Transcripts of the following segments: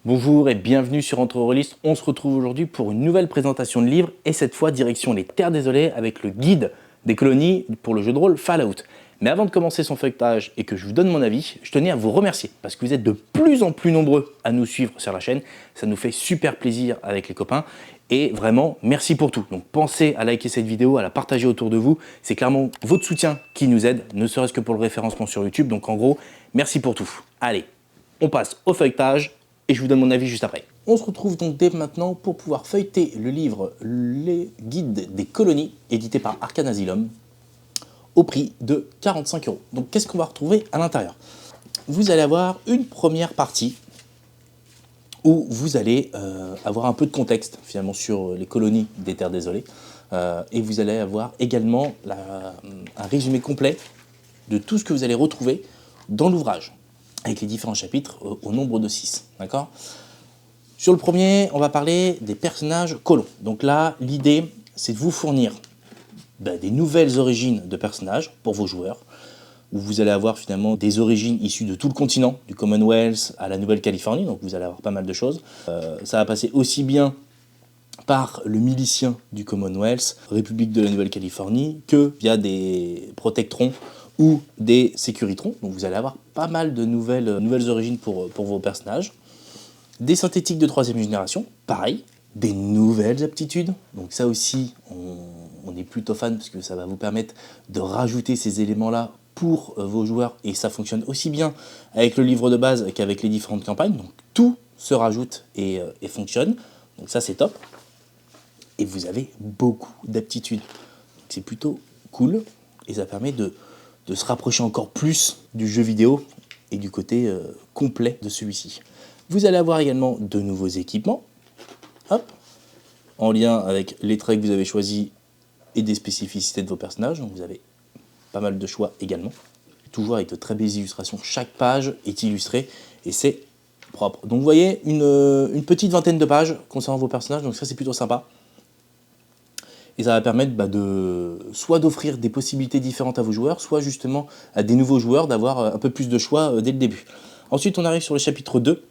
Bonjour et bienvenue sur Entreroliste. On se retrouve aujourd'hui pour une nouvelle présentation de livre et cette fois direction les Terres désolées avec le guide des colonies pour le jeu de rôle Fallout. Mais avant de commencer son feuilletage et que je vous donne mon avis, je tenais à vous remercier parce que vous êtes de plus en plus nombreux à nous suivre sur la chaîne. Ça nous fait super plaisir avec les copains et vraiment merci pour tout. Donc pensez à liker cette vidéo, à la partager autour de vous. C'est clairement votre soutien qui nous aide, ne serait-ce que pour le référencement sur YouTube. Donc en gros, merci pour tout. Allez, on passe au feuilletage et je vous donne mon avis juste après. On se retrouve donc dès maintenant pour pouvoir feuilleter le livre Les guides des colonies, édité par Arcane Asylum, au prix de 45 €. Donc qu'est-ce qu'on va retrouver à l'intérieur? Vous allez avoir une première partie où vous allez avoir un peu de contexte finalement sur les colonies des Terres désolées, et vous allez avoir également un résumé complet de tout ce que vous allez retrouver dans l'ouvrage, avec les différents chapitres au nombre de 6, d'accord? Sur le premier, on va parler des personnages colons. Donc là, l'idée, c'est de vous fournir des nouvelles origines de personnages pour vos joueurs, où vous allez avoir finalement des origines issues de tout le continent, du Commonwealth à la Nouvelle-Californie, donc vous allez avoir pas mal de choses. Ça va passer aussi bien par le milicien du Commonwealth, République de la Nouvelle-Californie, que via des protectrons ou des sécuritrons. Donc vous allez avoir pas mal de nouvelles origines pour vos personnages. Des synthétiques de 3e génération, pareil, des nouvelles aptitudes. Donc ça aussi, on est plutôt fan parce que ça va vous permettre de rajouter ces éléments-là pour vos joueurs. Et ça fonctionne aussi bien avec le livre de base qu'avec les différentes campagnes. Donc tout se rajoute et fonctionne. Donc ça, c'est top. Et vous avez beaucoup d'aptitudes. C'est plutôt cool et ça permet de se rapprocher encore plus du jeu vidéo et du côté complet de celui-ci. Vous allez avoir également de nouveaux équipements, hop, en lien avec les traits que vous avez choisis et des spécificités de vos personnages. Donc vous avez pas mal de choix également. Toujours avec de très belles illustrations. Chaque page est illustrée et c'est propre. Donc vous voyez une petite vingtaine de pages concernant vos personnages, donc ça c'est plutôt sympa. Et ça va permettre soit d'offrir des possibilités différentes à vos joueurs, soit justement à des nouveaux joueurs d'avoir un peu plus de choix dès le début. Ensuite on arrive sur le chapitre 2,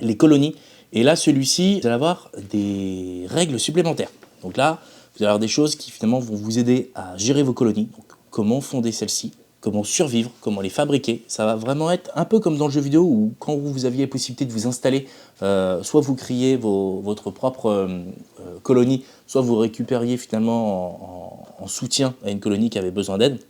les colonies. Et là, celui-ci, vous allez avoir des règles supplémentaires. Donc là, vous allez avoir des choses qui finalement vont vous aider à gérer vos colonies. Donc, comment fonder celles-ci, comment survivre, comment les fabriquer. Ça va vraiment être un peu comme dans le jeu vidéo où quand vous aviez la possibilité de vous installer, soit vous créiez votre propre colonie, soit vous récupériez finalement en soutien à une colonie qui avait besoin d'aide.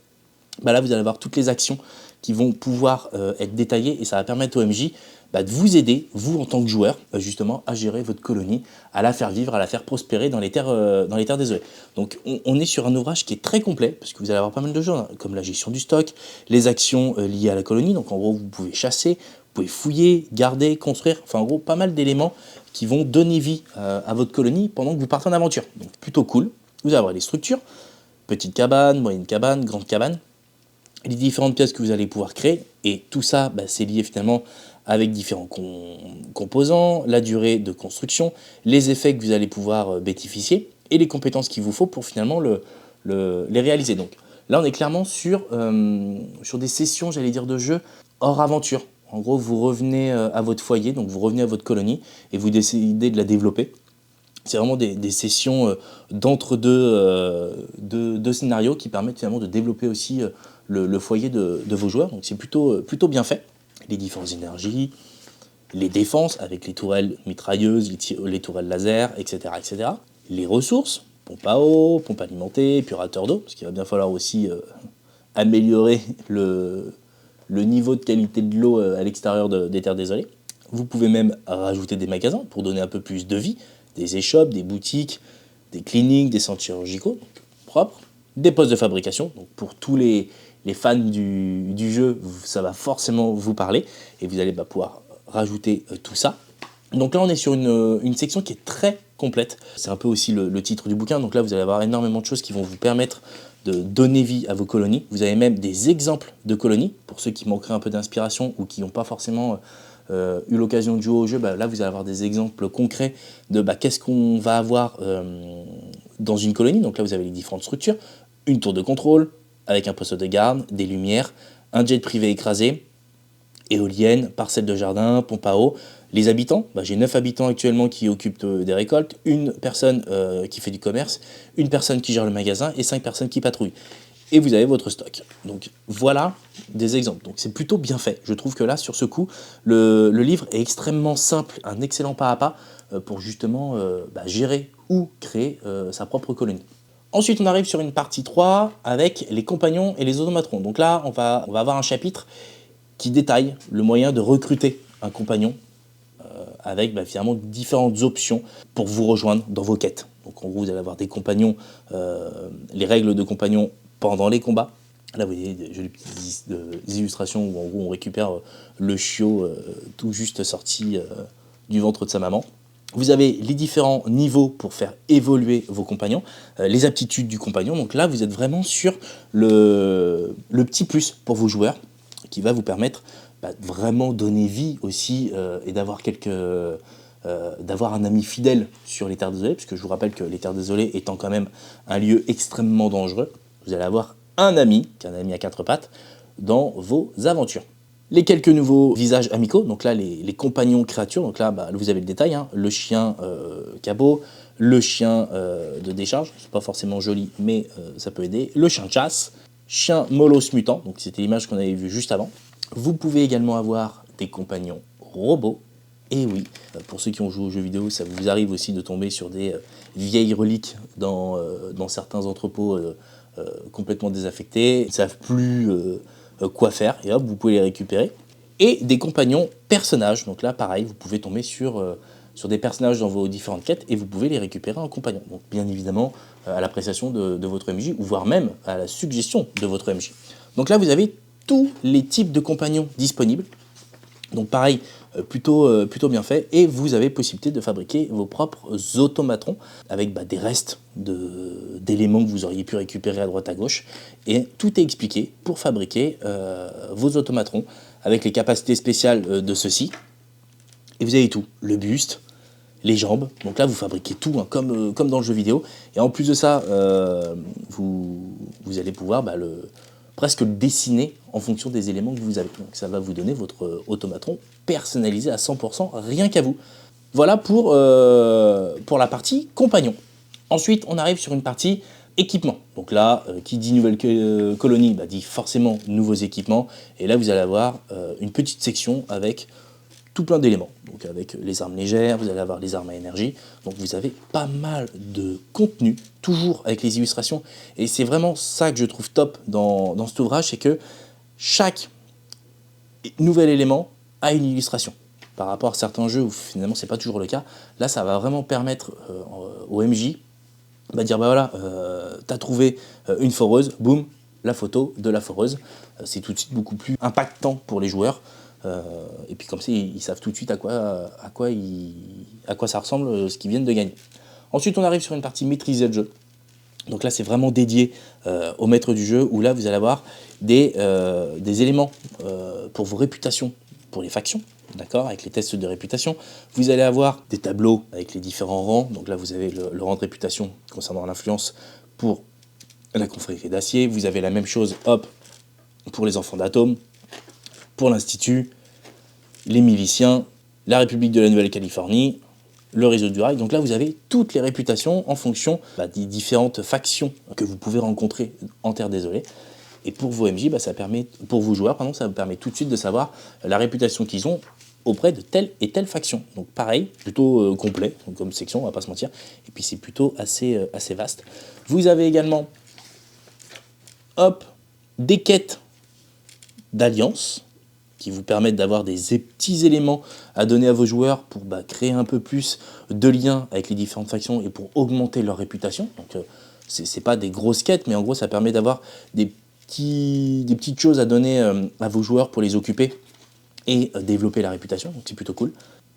Là, vous allez avoir toutes les actions qui vont pouvoir être détaillées et ça va permettre au MJ de vous aider, vous en tant que joueur, justement, à gérer votre colonie, à la faire vivre, à la faire prospérer dans les terres désolées. Donc on est sur un ouvrage qui est très complet, parce que vous allez avoir pas mal de choses, comme la gestion du stock, les actions liées à la colonie, donc en gros vous pouvez chasser, vous pouvez fouiller, garder, construire, enfin en gros pas mal d'éléments qui vont donner vie à votre colonie pendant que vous partez en aventure. Donc plutôt cool. Vous allez avoir les structures, petite cabane, moyenne cabane, grande cabane, les différentes pièces que vous allez pouvoir créer, et tout ça, c'est lié finalement avec différents composants, la durée de construction, les effets que vous allez pouvoir bénéficier, et les compétences qu'il vous faut pour finalement les réaliser. Donc là, on est clairement sur des sessions, j'allais dire, de jeu hors aventure. En gros, vous revenez à votre foyer, donc vous revenez à votre colonie, et vous décidez de la développer. C'est vraiment des sessions d'entre deux scénarios qui permettent finalement de développer aussi le foyer de vos joueurs. Donc c'est plutôt bien fait. Les différentes énergies, les défenses avec les tourelles mitrailleuses, les tourelles laser, etc., etc. Les ressources, pompe à eau, pompe alimentée, épurateur d'eau, parce qu'il va bien falloir aussi améliorer le niveau de qualité de l'eau à l'extérieur des terres désolées. Vous pouvez même rajouter des magasins pour donner un peu plus de vie, des échoppes, des boutiques, des cliniques, des centres chirurgicaux, donc propres, des postes de fabrication, donc pour tous les fans du jeu, ça va forcément vous parler, et vous allez pouvoir rajouter tout ça. Donc là, on est sur une section qui est très complète. C'est un peu aussi le titre du bouquin, donc là, vous allez avoir énormément de choses qui vont vous permettre de donner vie à vos colonies. Vous avez même des exemples de colonies, pour ceux qui manqueraient un peu d'inspiration ou qui n'ont pas forcément eu l'occasion de jouer au jeu. Là, vous allez avoir des exemples concrets de qu'est-ce qu'on va avoir dans une colonie. Donc là, vous avez les différentes structures, une tour de contrôle, avec un poste de garde, des lumières, un jet privé écrasé, éolienne, parcelle de jardin, pompe à eau. Les habitants, j'ai 9 habitants actuellement qui occupent des récoltes, une personne qui fait du commerce, une personne qui gère le magasin et 5 personnes qui patrouillent. Et vous avez votre stock. Donc voilà des exemples. Donc c'est plutôt bien fait. Je trouve que là, sur ce coup, le livre est extrêmement simple, un excellent pas à pas pour justement gérer ou créer sa propre colonie. Ensuite, on arrive sur une partie 3 avec les compagnons et les automatrons. Donc là, on va avoir un chapitre qui détaille le moyen de recruter un compagnon avec finalement différentes options pour vous rejoindre dans vos quêtes. Donc en gros, vous allez avoir des compagnons, les règles de compagnons pendant les combats. Là, vous voyez des jolies petites illustrations où en gros on récupère le chiot tout juste sorti du ventre de sa maman. Vous avez les différents niveaux pour faire évoluer vos compagnons, les aptitudes du compagnon. Donc là, vous êtes vraiment sur le petit plus pour vos joueurs qui va vous permettre vraiment donner vie aussi et d'avoir d'avoir un ami fidèle sur les Terres Désolées, puisque je vous rappelle que les Terres Désolées étant quand même un lieu extrêmement dangereux, vous allez avoir un ami, qu'un ami à 4 pattes, dans vos aventures. Les quelques nouveaux visages amicaux, donc là les compagnons créatures, donc là vous avez le détail, hein, le chien cabot, le chien de décharge, c'est pas forcément joli mais ça peut aider, le chien de chasse, chien molosse mutant, donc c'était l'image qu'on avait vue juste avant. Vous pouvez également avoir des compagnons robots, et oui, pour ceux qui ont joué aux jeux vidéo, ça vous arrive aussi de tomber sur des vieilles reliques dans certains entrepôts complètement désaffectés, ils ne savent plus quoi faire, et hop, vous pouvez les récupérer. Et des compagnons personnages, donc là pareil, vous pouvez tomber sur des personnages dans vos différentes quêtes, et vous pouvez les récupérer en compagnon. Donc bien évidemment, à l'appréciation de votre MJ, ou voire même à la suggestion de votre MJ. Donc là vous avez tous les types de compagnons disponibles. Donc pareil, plutôt bien fait, et vous avez possibilité de fabriquer vos propres automatrons avec des restes d'éléments que vous auriez pu récupérer à droite à gauche, et tout est expliqué pour fabriquer vos automatrons avec les capacités spéciales de ceux-ci, et vous avez tout, le buste, les jambes, donc là vous fabriquez tout hein, comme dans le jeu vidéo, et en plus de ça, vous allez pouvoir presque le dessiner en fonction des éléments que vous avez. Donc ça va vous donner votre automatron personnalisé à 100%, rien qu'à vous. Voilà pour la partie compagnon. Ensuite, on arrive sur une partie équipement. Donc là, qui dit nouvelle colonie, dit forcément nouveaux équipements. Et là, vous allez avoir une petite section avec tout plein d'éléments. Donc avec les armes légères, vous allez avoir les armes à énergie. Donc vous avez pas mal de contenu, toujours avec les illustrations. Et c'est vraiment ça que je trouve top dans cet ouvrage, c'est que chaque nouvel élément a une illustration. Par rapport à certains jeux où finalement c'est pas toujours le cas, là ça va vraiment permettre au MJ de dire voilà, t'as trouvé une foreuse, boum, la photo de la foreuse. C'est tout de suite beaucoup plus impactant pour les joueurs. Et puis comme ça, ils savent tout de suite à quoi ça ressemble ce qu'ils viennent de gagner. Ensuite, on arrive sur une partie maîtriser le jeu. Donc là, c'est vraiment dédié au maître du jeu, où là, vous allez avoir des éléments pour vos réputations, pour les factions, d'accord, avec les tests de réputation. Vous allez avoir des tableaux avec les différents rangs. Donc là, vous avez le rang de réputation concernant l'influence pour la confrérie d'acier. Vous avez la même chose, hop, pour les enfants d'atomes, pour l'Institut, les miliciens, la République de la Nouvelle-Calédonie, le réseau du rail. Donc là, vous avez toutes les réputations en fonction des différentes factions que vous pouvez rencontrer en Terre Désolée. Et pour vos MJ, ça permet, pour vos joueurs, ça vous permet tout de suite de savoir la réputation qu'ils ont auprès de telle et telle faction. Donc pareil, plutôt complet, comme section, on va pas se mentir. Et puis c'est plutôt assez vaste. Vous avez également, hop, des quêtes d'alliance, qui vous permettent d'avoir des petits éléments à donner à vos joueurs pour créer un peu plus de liens avec les différentes factions et pour augmenter leur réputation. Donc c'est pas des grosses quêtes, mais en gros ça permet d'avoir des petites choses à donner à vos joueurs pour les occuper et développer la réputation, donc c'est plutôt cool.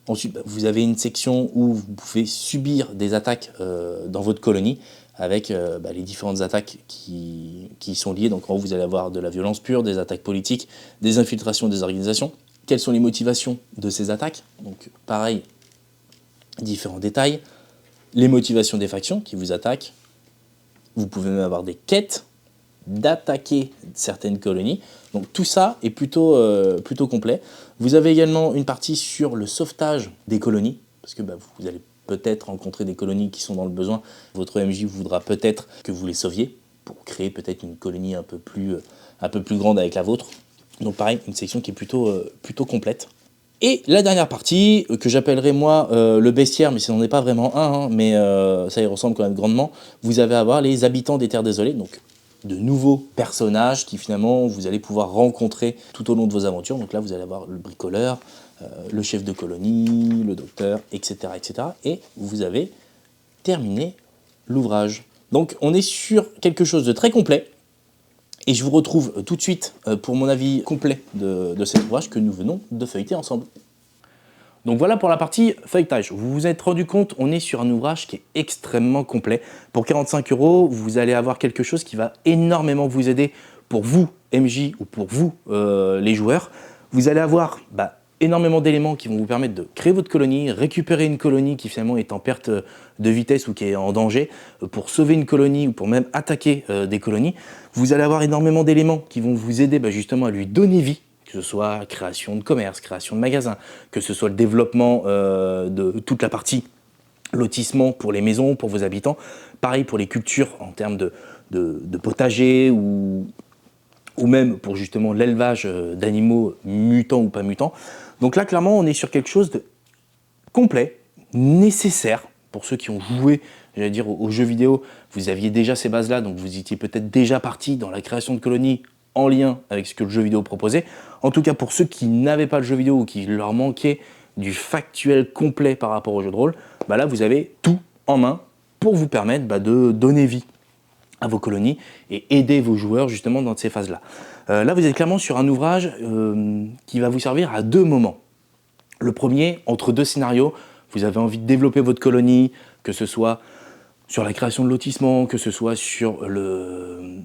Ensuite, vous avez une section où vous pouvez subir des attaques dans votre colonie, avec les différentes attaques qui sont liées. Donc en haut, vous allez avoir de la violence pure, des attaques politiques, des infiltrations des organisations. Quelles sont les motivations de ces attaques? Donc pareil, différents détails. Les motivations des factions qui vous attaquent. Vous pouvez même avoir des quêtes d'attaquer certaines colonies. Donc tout ça est plutôt complet. Vous avez également une partie sur le sauvetage des colonies, parce que vous allez peut-être rencontrer des colonies qui sont dans le besoin. Votre MJ voudra peut-être que vous les sauviez, pour créer peut-être une colonie un peu plus grande avec la vôtre. Donc pareil, une section qui est plutôt complète. Et la dernière partie, que j'appellerai moi le bestiaire, mais ce n'en est pas vraiment un, mais ça y ressemble quand même grandement, vous allez avoir les habitants des Terres Désolées, donc de nouveaux personnages qui finalement vous allez pouvoir rencontrer tout au long de vos aventures. Donc là vous allez avoir le bricoleur, le chef de colonie, le docteur, etc. etc. Et vous avez terminé l'ouvrage. Donc on est sur quelque chose de très complet. Et je vous retrouve tout de suite pour mon avis complet de cet ouvrage que nous venons de feuilleter ensemble. Donc voilà pour la partie feuilletage. Vous vous êtes rendu compte, on est sur un ouvrage qui est extrêmement complet. Pour 45 €, vous allez avoir quelque chose qui va énormément vous aider pour vous, MJ, ou pour vous, les joueurs. Vous allez avoir énormément d'éléments qui vont vous permettre de créer votre colonie, récupérer une colonie qui finalement est en perte de vitesse ou qui est en danger, pour sauver une colonie ou pour même attaquer des colonies. Vous allez avoir énormément d'éléments qui vont vous aider justement à lui donner vie, que ce soit création de commerce, création de magasins, que ce soit le développement de toute la partie lotissement pour les maisons, pour vos habitants. Pareil pour les cultures en termes de potager ou même pour justement l'élevage d'animaux mutants ou pas mutants. Donc là, clairement, on est sur quelque chose de complet, nécessaire pour ceux qui ont joué, j'allais dire, aux jeux vidéo. Vous aviez déjà ces bases-là, donc vous étiez peut-être déjà parti dans la création de colonies en lien avec ce que le jeu vidéo proposait. En tout cas, pour ceux qui n'avaient pas le jeu vidéo ou qui leur manquait du factuel complet par rapport au jeu de rôle, là, vous avez tout en main pour vous permettre de donner vie à vos colonies et aider vos joueurs justement dans ces phases-là. Là, vous êtes clairement sur un ouvrage qui va vous servir à deux moments. Le premier, entre deux scénarios, vous avez envie de développer votre colonie, que ce soit sur la création de lotissements, que ce soit sur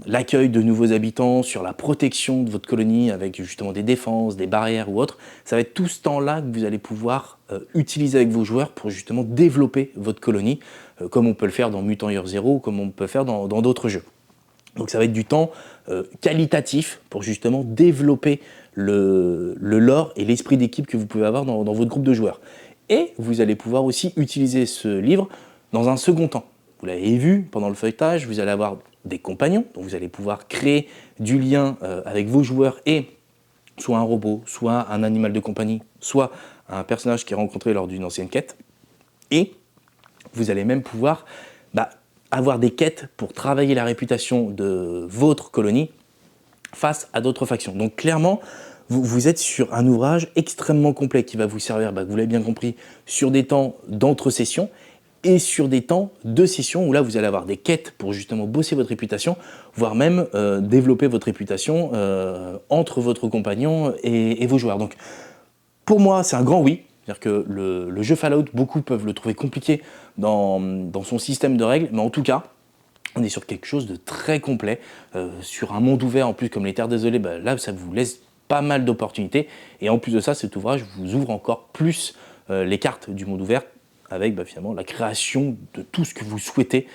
l'accueil de nouveaux habitants, sur la protection de votre colonie avec justement des défenses, des barrières ou autres. Ça va être tout ce temps-là que vous allez pouvoir utiliser avec vos joueurs pour justement développer votre colonie, comme on peut le faire dans Mutant Year Zero ou comme on peut le faire dans d'autres jeux. Donc ça va être du temps qualitatif pour justement développer le lore et l'esprit d'équipe que vous pouvez avoir dans votre groupe de joueurs. Et vous allez pouvoir aussi utiliser ce livre dans un second temps. Vous l'avez vu pendant le feuilletage, vous allez avoir des compagnons, donc vous allez pouvoir créer du lien avec vos joueurs et soit un robot, soit un animal de compagnie, soit un personnage qui est rencontré lors d'une ancienne quête. Et vous allez même pouvoir avoir des quêtes pour travailler la réputation de votre colonie face à d'autres factions. Donc clairement, vous êtes sur un ouvrage extrêmement complet qui va vous servir, vous l'avez bien compris, sur des temps d'entre-session et sur des temps de session où là vous allez avoir des quêtes pour justement bosser votre réputation, voire même développer votre réputation entre votre compagnon et vos joueurs. Donc pour moi, c'est un grand oui. C'est-à-dire que le jeu Fallout, beaucoup peuvent le trouver compliqué dans son système de règles, mais en tout cas, on est sur quelque chose de très complet, sur un monde ouvert en plus comme les Terres Désolées, là ça vous laisse pas mal d'opportunités, et en plus de ça, cet ouvrage vous ouvre encore plus les cartes du monde ouvert, avec finalement la création de tout ce que vous souhaitez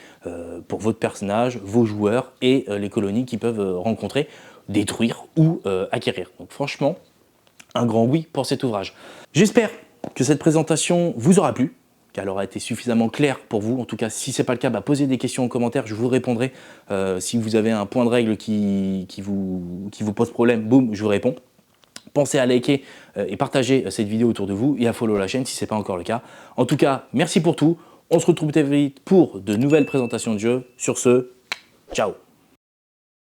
pour votre personnage, vos joueurs et les colonies qu'ils peuvent rencontrer, détruire ou acquérir. Donc franchement, un grand oui pour cet ouvrage. J'espère que cette présentation vous aura plu, qu'elle aura été suffisamment claire pour vous. En tout cas, si ce n'est pas le cas, posez des questions en commentaire, je vous répondrai. Si vous avez un point de règle qui vous pose problème, boum, je vous réponds. Pensez à liker et partager cette vidéo autour de vous et à follow la chaîne si ce n'est pas encore le cas. En tout cas, merci pour tout. On se retrouve très vite pour de nouvelles présentations de jeux. Sur ce, ciao!